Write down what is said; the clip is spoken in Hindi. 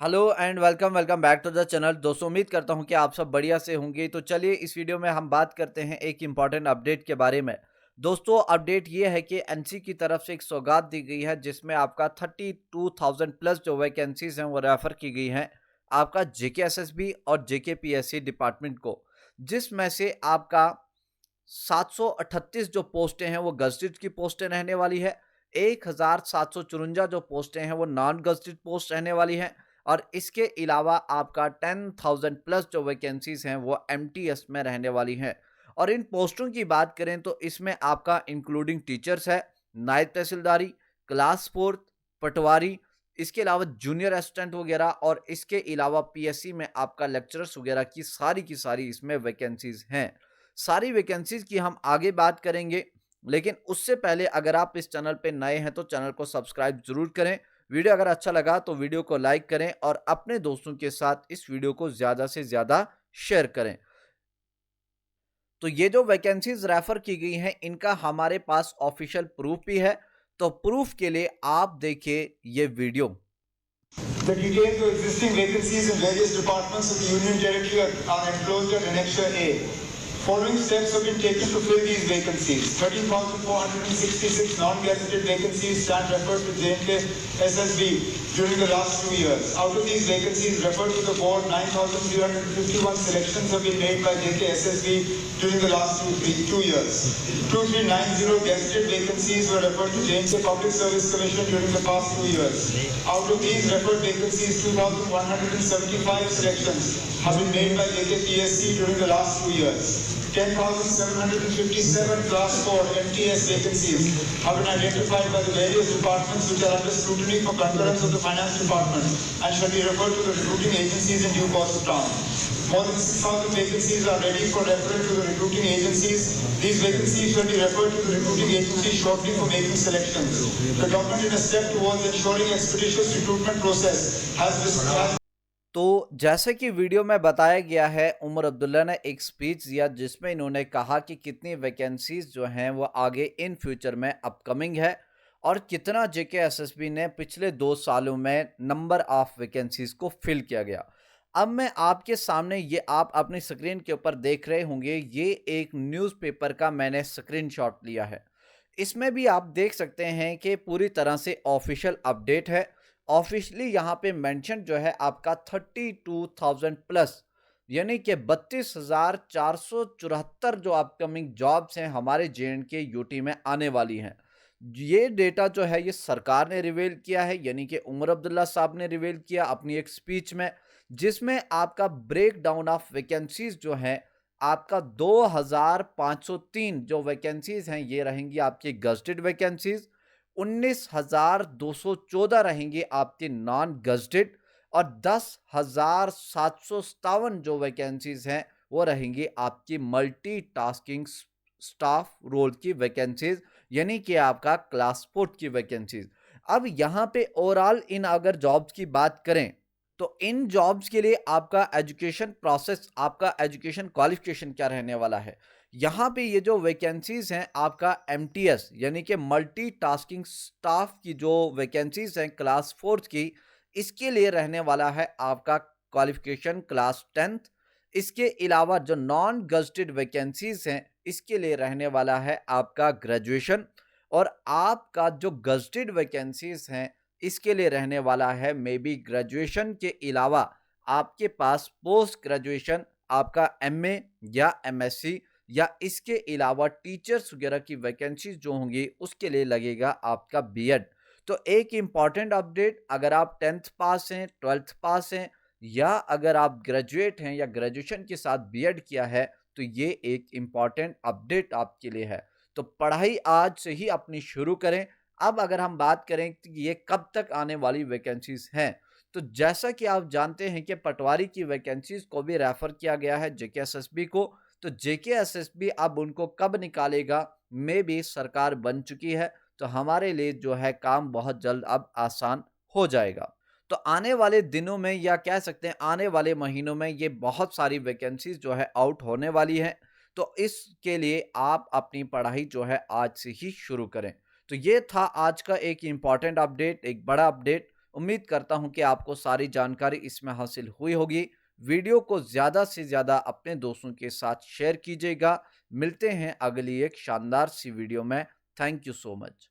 Hello and welcome welcome back to the channel. दोस्तों उम्मीद करता हूं कि आप सब बढ़िया से होंगे। तो चलिए इस वीडियो में हम बात करते हैं एक इम्पॉर्टेंट अपडेट के बारे में। दोस्तों अपडेट ये है कि एनसी की तरफ से एक सौगात दी गई है जिसमें आपका 32,000 प्लस जो वैकेंसीज हैं वो रेफर की गई हैं आपका जेके एसएसबी और जेके पीएससी डिपार्टमेंट को, जिसमें से आपका 738 जो पोस्टें हैं वो गजटेड की पोस्टें रहने वाली है। 1754 जो पोस्टें हैं वो नॉन गजटेड पोस्ट रहने वाली हैं। और इसके अलावा आपका 10,000 प्लस जो वैकेंसीज हैं वो एमटीएस में रहने वाली हैं। और इन पोस्टों की बात करें तो इसमें आपका इंक्लूडिंग टीचर्स है, नायब तहसीलदारी, क्लास फोर्थ, पटवारी, इसके अलावा जूनियर असिस्टेंट वगैरह, और इसके अलावा पीएससी में आपका लेक्चरर्स वगैरह की सारी इसमें वैकेंसीज हैं। सारी वैकेंसीज की हम आगे बात करेंगे, लेकिन उससे पहले अगर आप इस चैनल पे नए हैं तो चैनल को सब्सक्राइब जरूर करें। वीडियो अगर अच्छा लगा तो वीडियो को लाइक करें और अपने दोस्तों के साथ इस वीडियो को ज्यादा से ज्यादा शेयर करें। तो ये जो वैकेंसीज रेफर की गई हैं इनका हमारे पास ऑफिशियल प्रूफ भी है। तो प्रूफ के लिए आप देखिए ये video. The details of existing vacancies in various departments of the Union Territory are enclosed at Annexure A. Following steps have been taken to fill these vacancies. 13,466 non-gazetted vacancies stand referred to J&K SSB during the last 2 years. Out of these vacancies referred to the board, 9,351 selections have been made by JK SSB during the last two years. 2,390 gazetted vacancies were referred to J&K Public Service Commission during the past 2 years. Out of these referred vacancies, 2,175 selections have been made by JKPSC during the last 2 years. 10,757 Class 4 MTS vacancies have been identified by the various departments which are under scrutiny for concurrence of the Finance Department and shall be referred to the recruiting agencies in due course of time. More than 6,000 vacancies are ready for referral to the recruiting agencies. These vacancies shall be referred to the recruiting agencies shortly for making selections. The government, in a step towards ensuring expeditious recruitment process, has तो जैसे कि वीडियो में बताया गया है, उमर अब्दुल्ला ने एक स्पीच दिया जिसमें इन्होंने कहा कि कितनी वैकेंसीज जो हैं वो आगे इन फ्यूचर में अपकमिंग है और कितना जेके एसएसबी ने पिछले 2 सालों में नंबर ऑफ वैकेंसीज को फिल किया गया। अब मैं आपके सामने, ये आप अपनी स्क्रीन के ऊपर देख रहे होंगे, ये एक न्यूज़पेपर का मैंने स्क्रीनशॉट लिया है। इसमें भी आप देख सकते हैं कि पूरी तरह से ऑफिशियल अपडेट है। ऑफिशियली यहाँ पे मेंशन जो है आपका 32,000 प्लस, यानी कि 32,474 जो अपकमिंग जॉब्स हैं हमारे जे&के यूटी में आने वाली हैं। ये डेटा जो है ये सरकार ने रिवील किया है, यानी कि उमर अब्दुल्ला साहब ने रिवील किया अपनी एक स्पीच में, जिसमें आपका ब्रेक डाउन ऑफ वैकेंसीज जो है आपका 2,503 जो वैकेंसीज हैं ये रहेंगी आपकी गजटेड वैकेंसीज, 19,214 रहेंगे आपके नॉन गजटेड, और 10,757 जो वैकेंसीज हैं वो रहेंगी आपकी मल्टीटास्किंग स्टाफ रोल की वैकेंसीज, यानी कि आपका क्लास फोर्थ की वैकेंसीज। अब यहाँ पे ओवरऑल इन अगर जॉब्स की बात करें तो इन जॉब्स के लिए आपका एजुकेशन प्रोसेस, आपका एजुकेशन क्वालिफिकेशन क्या रहने वाला है। यहाँ पे ये जो वैकेंसीज हैं आपका एमटीएस यानी कि मल्टीटास्किंग स्टाफ की जो वैकेंसीज हैं क्लास फोर्थ की, इसके लिए रहने वाला है आपका क्वालिफिकेशन क्लास 10th। इसके अलावा जो नॉन गजटेड वैकेंसीज हैं इसके लिए रहने वाला है आपका ग्रेजुएशन, और आपका जो गजटेड वैकेंसीज हैं इसके लिए रहने वाला है मे बी ग्रेजुएशन के अलावा आपके पास पोस्ट ग्रेजुएशन, आपका एमए या एमएससी, या इसके अलावा टीचर्स वगैरह की वैकेंसीज जो होंगी उसके लिए लगेगा आपका बीएड। तो एक इम्पॉर्टेंट अपडेट, अगर आप 10th पास हैं, 12th पास हैं, या अगर आप ग्रेजुएट हैं या ग्रेजुएशन के साथ बीएड किया है तो ये एक इम्पॉर्टेंट अपडेट आपके लिए है। तो पढ़ाई आज से ही अपनी शुरू करें। अब अगर हम बात करें कि ये कब तक आने वाली वैकेंसीज हैं, तो जैसा कि आप जानते हैं कि पटवारी की वैकेंसीज को भी रेफर किया गया है जेकेएसएसबी को। तो जेकेएसएसबी अब उनको कब निकालेगा, मे बी सरकार बन चुकी है, तो हमारे लिए जो है काम बहुत जल्द अब आसान हो जाएगा। तो आने वाले दिनों में या कह सकते हैं आने वाले महीनों में ये बहुत सारी वैकेंसीज जो है आउट होने वाली हैं। तो इसके लिए आप अपनी पढ़ाई जो है आज से ही शुरू करें। तो ये था आज का एक इम्पॉर्टेंट अपडेट, एक बड़ा अपडेट। उम्मीद करता हूँ कि आपको सारी जानकारी इसमें हासिल हुई होगी। वीडियो को ज़्यादा से ज़्यादा अपने दोस्तों के साथ शेयर कीजिएगा। मिलते हैं अगली एक शानदार सी वीडियो में। Thank you so much.